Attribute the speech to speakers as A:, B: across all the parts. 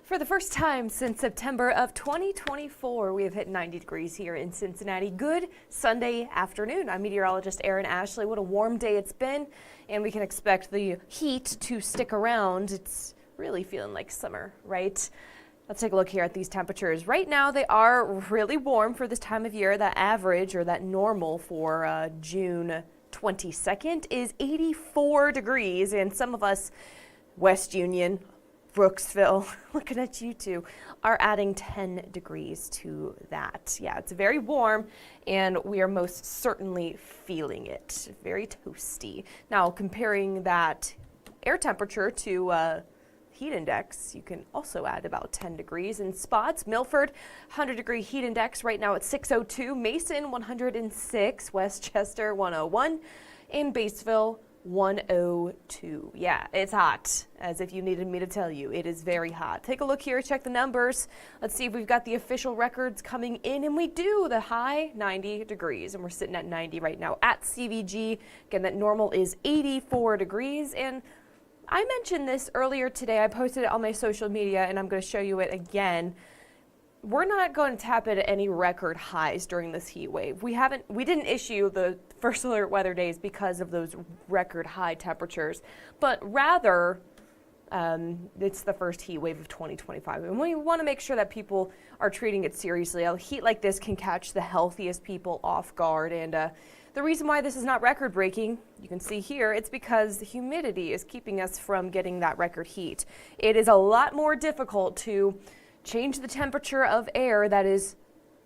A: For the first time since September of 2024, we have hit 90 degrees here in Cincinnati. Good Sunday afternoon. I'm meteorologist Erin Ashley. What a warm day it's been, and we can expect the heat to stick around. It's really feeling like summer, right? Let's take a look here at these temperatures. Right now, they are really warm for this time of year. That average, or that normal for June 22nd, is 84 degrees, and some of us, West Union, Brooksville, looking at you two, are adding 10 degrees to that. Yeah, it's very warm, and we are most certainly feeling it. Very toasty. Now, comparing that air temperature to heat index, you can also add about 10 degrees in spots. Milford, 100-degree heat index right now at 602. Mason, 106. Westchester, 101. In Batesville, 102. Yeah, it's hot, as if you needed me to tell you. It is very hot. Take a look here, check the numbers. Let's see if we've got the official records coming in, and we do. The high, 90 degrees, and we're sitting at 90 right now at CVG. Again, that normal is 84 degrees, and I mentioned this earlier today. I posted it on my social media, and I'm going to show you it again. We're not going to tap into any record highs during this heat wave. We didn't issue the first alert weather days because of those record high temperatures, but rather it's the first heat wave of 2025. And we want to make sure that people are treating it seriously. A heat like this can catch the healthiest people off guard. And the reason why this is not record breaking, you can see here, it's because the humidity is keeping us from getting that record heat. It is a lot more difficult to change the temperature of air that is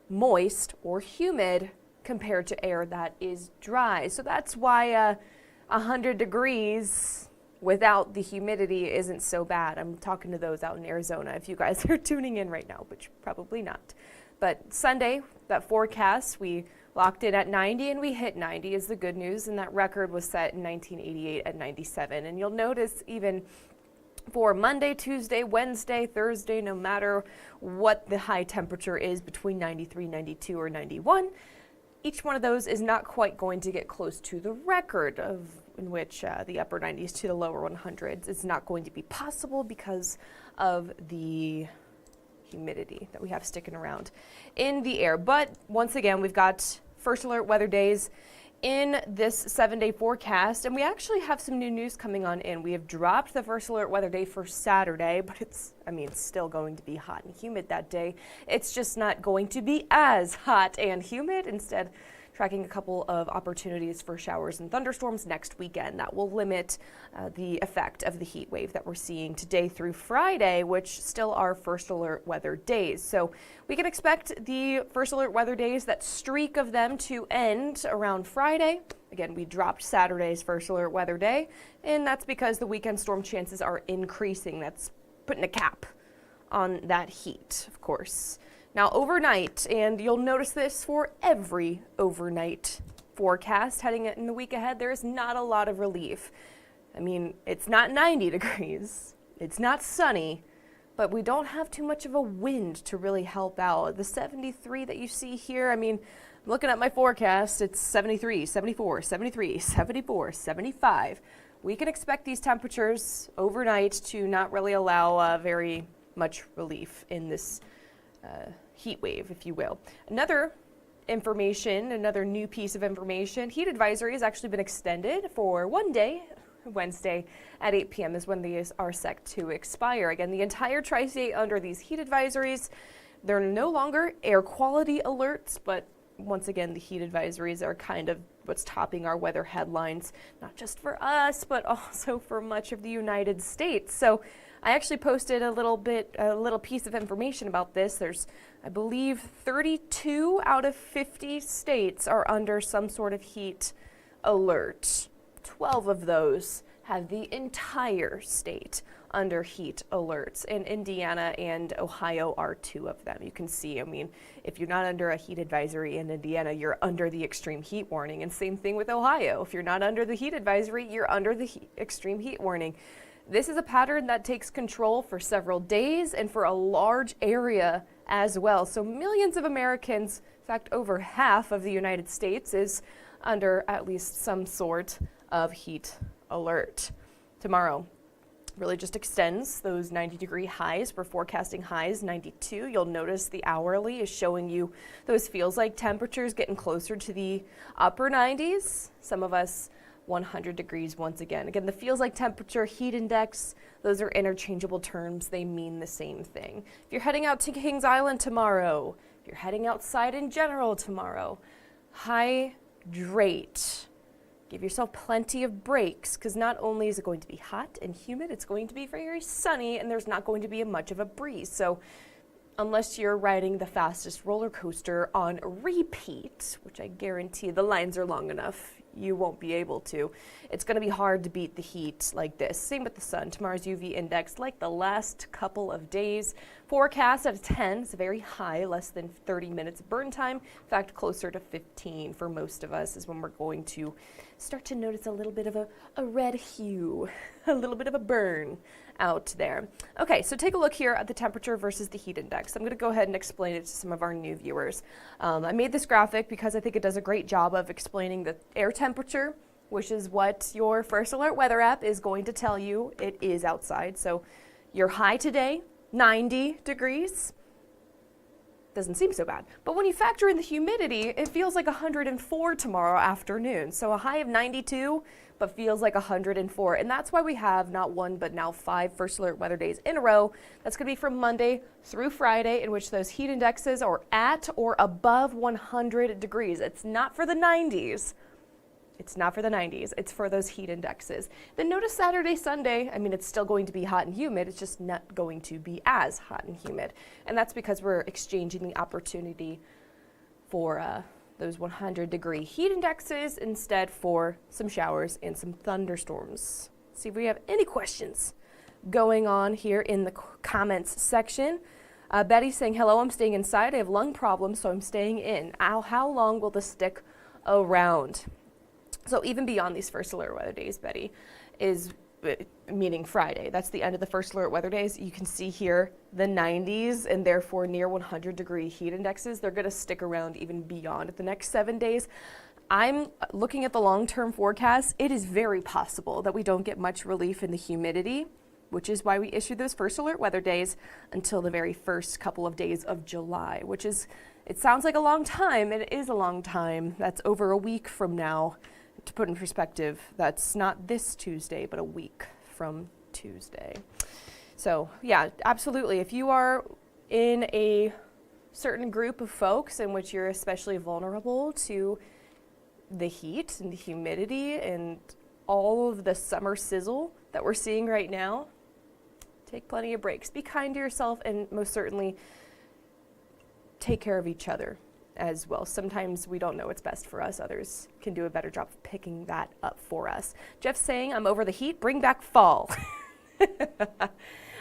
A: moist or humid compared to air that is dry. So that's why 100 degrees without the humidity isn't so bad. I'm talking to those out in Arizona if you guys are tuning in right now, but probably not. But Sunday, that forecast, we locked in at 90 and we hit 90 is the good news, and that record was set in 1988 at 97. And you'll notice even for Monday, Tuesday, Wednesday, Thursday, no matter what the high temperature is between 93, 92, or 91, each one of those is not quite going to get close to the record in which the upper 90s to the lower 100s. It's not going to be possible because of the humidity that we have sticking around in the air. But once again, we've got first alert weather days in this 7-day forecast, and we actually have some new news coming on in. We have dropped the first alert weather day for Saturday, but it's still going to be hot and humid that day. It's just not going to be as hot and humid. Instead, tracking a couple of opportunities for showers and thunderstorms next weekend. That will limit the effect of the heat wave that we're seeing today through Friday, which still are first alert weather days. So we can expect the first alert weather days, that streak of them, to end around Friday. Again, we dropped Saturday's first alert weather day, and that's because the weekend storm chances are increasing. That's putting a cap on that heat, of course. Now, overnight, and you'll notice this for every overnight forecast heading in the week ahead, there is not a lot of relief. It's not 90 degrees, it's not sunny, but we don't have too much of a wind to really help out. The 73 that you see here, looking at my forecast, it's 73, 74, 73, 74, 75. We can expect these temperatures overnight to not really allow very much relief in this heat wave, if you will. Another new piece of information, heat advisory has actually been extended for one day. Wednesday at 8 p.m. is when these are set to expire. Again, the entire tri-state under these heat advisories. They're no longer air quality alerts, but once again, the heat advisories are kind of what's topping our weather headlines, not just for us, but also for much of the United States. So I actually posted a little piece of information about this. There's, I believe, 32 out of 50 states are under some sort of heat alert. 12 of those have the entire state under heat alerts, and Indiana and Ohio are two of them. You can see, if you're not under a heat advisory in Indiana, you're under the extreme heat warning, and same thing with Ohio. If you're not under the heat advisory, you're under the extreme heat warning. This is a pattern that takes control for several days and for a large area as well. So millions of Americans, in fact, over half of the United States, is under at least some sort of heat alert. Tomorrow, really just extends those 90-degree highs. We're forecasting highs 92. You'll notice the hourly is showing you those feels like temperatures getting closer to the upper 90s. Some of us 100 degrees once again. Again, the feels like temperature, heat index, those are interchangeable terms. They mean the same thing. If you're heading out to Kings Island tomorrow, if you're heading outside in general tomorrow, hydrate. Give yourself plenty of breaks, because not only is it going to be hot and humid, it's going to be very sunny, and there's not going to be much of a breeze. So unless you're riding the fastest roller coaster on repeat, which I guarantee the lines are long enough, you won't be able to. It's going to be hard to beat the heat like this. Same with the sun. Tomorrow's UV index, like the last couple of days. Forecast at 10, it's very high, less than 30 minutes burn time. In fact, closer to 15 for most of us is when we're going to start to notice a little bit of a red hue, a little bit of a burn out there. Okay, so take a look here at the temperature versus the heat index. I'm going to go ahead and explain it to some of our new viewers. I made this graphic because I think it does a great job of explaining the air temperature, which is what your First Alert weather app is going to tell you it is outside. So your high today, 90 degrees. Doesn't seem so bad. But when you factor in the humidity, it feels like 104 tomorrow afternoon. So a high of 92, but feels like 104. And that's why we have not one, but now 5 First Alert weather days in a row. That's going to be from Monday through Friday, in which those heat indexes are at or above 100 degrees. It's not for the 90s. It's not for the 90s. It's for those heat indexes. Then notice Saturday, Sunday, I mean, it's still going to be hot and humid. It's just not going to be as hot and humid. And that's because we're exchanging the opportunity for those 100-degree heat indexes instead for some showers and some thunderstorms. See if we have any questions going on here in the comments section. Betty's saying, hello, I'm staying inside. I have lung problems, so I'm staying in. How long will this stick around? So even beyond these First Alert weather days, Betty, is meaning Friday. That's the end of the First Alert weather days. You can see here the 90s and therefore near 100-degree heat indexes. They're going to stick around even beyond the next 7 days. I'm looking at the long-term forecast. It is very possible that we don't get much relief in the humidity, which is why we issued those First Alert weather days until the very first couple of days of July, which is, it sounds like a long time. It is a long time. That's over a week from now. To put in perspective, that's not this Tuesday, but a week from Tuesday. So yeah, absolutely. If you are in a certain group of folks in which you're especially vulnerable to the heat and the humidity and all of the summer sizzle that we're seeing right now, take plenty of breaks. Be kind to yourself, and most certainly take care of each other as well. Sometimes we don't know what's best for us. Others can do a better job of picking that up for us. Jeff's saying, I'm over the heat, bring back fall.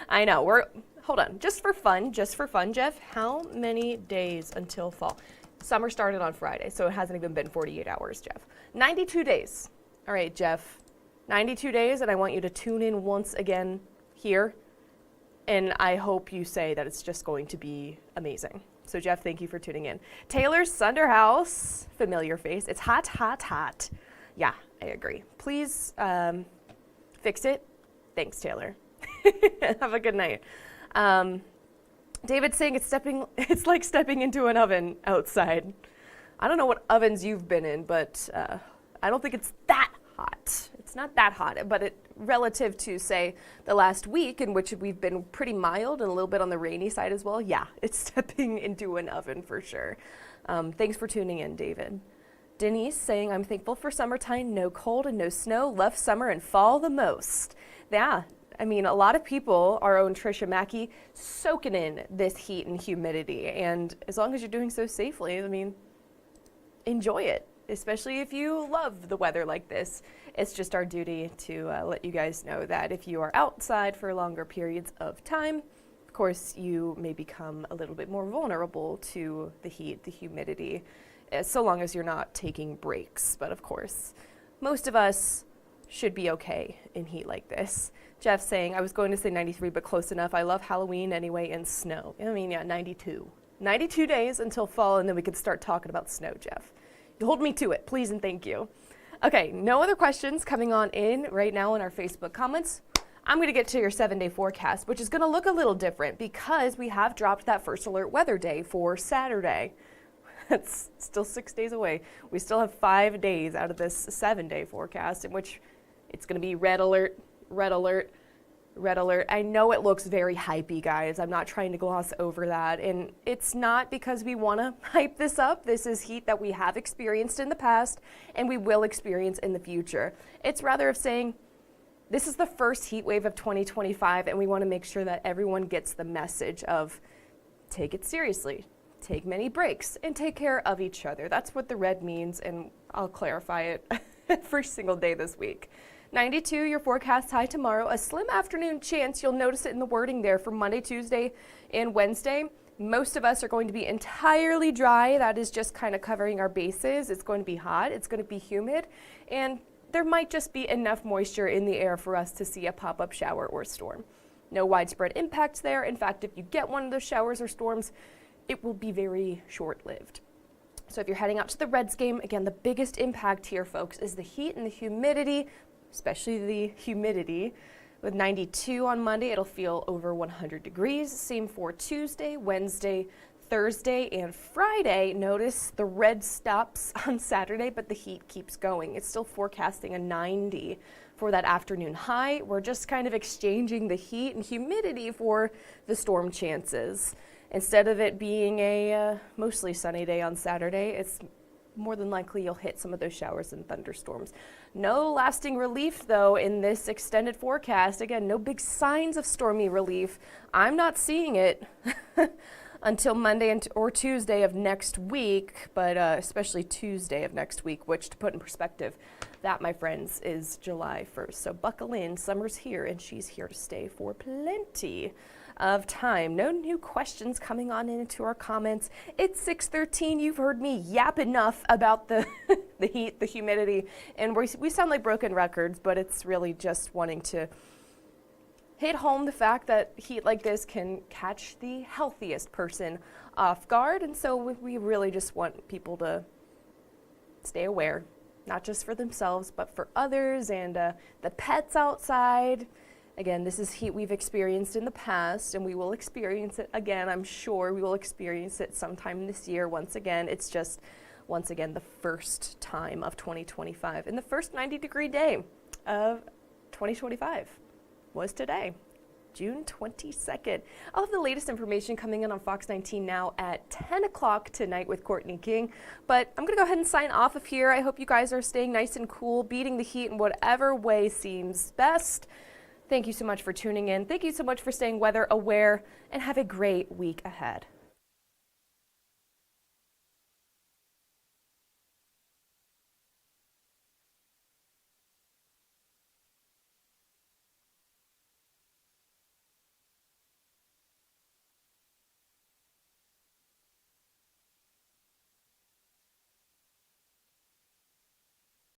A: I know, hold on, just for fun, Jeff, how many days until fall? Summer started on Friday, so it hasn't even been 48 hours, Jeff. 92 days. All right, Jeff, 92 days, and I want you to tune in once again here, and I hope you say that it's just going to be amazing. So Jeff, thank you for tuning in. Taylor Sunderhouse, familiar face. It's hot, hot, hot. Yeah, I agree. Please fix it. Thanks, Taylor. Have a good night. David's saying it's like stepping into an oven outside. I don't know what ovens you've been in, but I don't think it's that hot. It's not that hot, but relative to, say, the last week in which we've been pretty mild and a little bit on the rainy side as well, yeah, it's stepping into an oven for sure. Thanks for tuning in, David. Denise saying, I'm thankful for summertime, no cold and no snow, love summer and fall the most. Yeah, I mean, a lot of people, our own Trisha Mackey, soaking in this heat and humidity, and as long as you're doing so safely, I mean, enjoy it. Especially if you love the weather like this. It's just our duty to let you guys know that if you are outside for longer periods of time, of course, you may become a little bit more vulnerable to the heat, the humidity, so long as you're not taking breaks. But of course, most of us should be okay in heat like this. Jeff saying, I was going to say 93, but close enough. I love Halloween anyway and snow. I mean, yeah, 92. 92 days until fall, and then we could start talking about snow, Jeff. Hold me to it, please and thank you. Okay, no other questions coming on in right now in our Facebook comments. I'm going to get to your 7-day forecast, which is going to look a little different because we have dropped that first alert weather day for Saturday. That's still 6 days away. We still have 5 days out of this 7-day forecast in which it's going to be red alert, red alert, red alert. I know it looks very hypey, guys. I'm not trying to gloss over that. And it's not because we want to hype this up. This is heat that we have experienced in the past and we will experience in the future. It's rather of saying, this is the first heat wave of 2025, and we want to make sure that everyone gets the message of take it seriously, take many breaks, and take care of each other. That's what the red means, and I'll clarify it every single day this week. 92, your forecast high tomorrow. A slim afternoon chance, you'll notice it in the wording there, for Monday, Tuesday, and Wednesday. Most of us are going to be entirely dry. That is just kind of covering our bases. It's going to be hot, it's going to be humid, and there might just be enough moisture in the air for us to see a pop-up shower or storm. No widespread impacts there. In fact, if you get one of those showers or storms, it will be very short-lived. So if you're heading out to the Reds game, again, the biggest impact here, folks, is the heat and the humidity, especially the humidity. With 92 on Monday, it'll feel over 100 degrees. Same for Tuesday, Wednesday, Thursday, and Friday. Notice the red stops on Saturday, but the heat keeps going. It's still forecasting a 90 for that afternoon high. We're just kind of exchanging the heat and humidity for the storm chances. Instead of it being a mostly sunny day on Saturday, it's more than likely you'll hit some of those showers and thunderstorms. No lasting relief, though, in this extended forecast. Again, no big signs of stormy relief. I'm not seeing it until Monday or Tuesday of next week, but especially Tuesday of next week, which, to put in perspective, that, my friends, is July 1st. So buckle in. Summer's here, and she's here to stay for plenty of time. No new questions coming on into our comments. It's 6:13. You've heard me yap enough about the the heat, the humidity, and we sound like broken records, but it's really just wanting to hit home the fact that heat like this can catch the healthiest person off guard. And so we really just want people to stay aware, not just for themselves, but for others and the pets outside. Again, this is heat we've experienced in the past, and we will experience it again. I'm sure we will experience it sometime this year once again. It's just, once again, the first time of 2025. And the first 90-degree day of 2025 was today, June 22nd. I'll have the latest information coming in on Fox 19 now at 10 o'clock tonight with Courtney King. But I'm going to go ahead and sign off of here. I hope you guys are staying nice and cool, beating the heat in whatever way seems best. Thank you so much for tuning in. Thank you so much for staying weather aware, and have a great week ahead.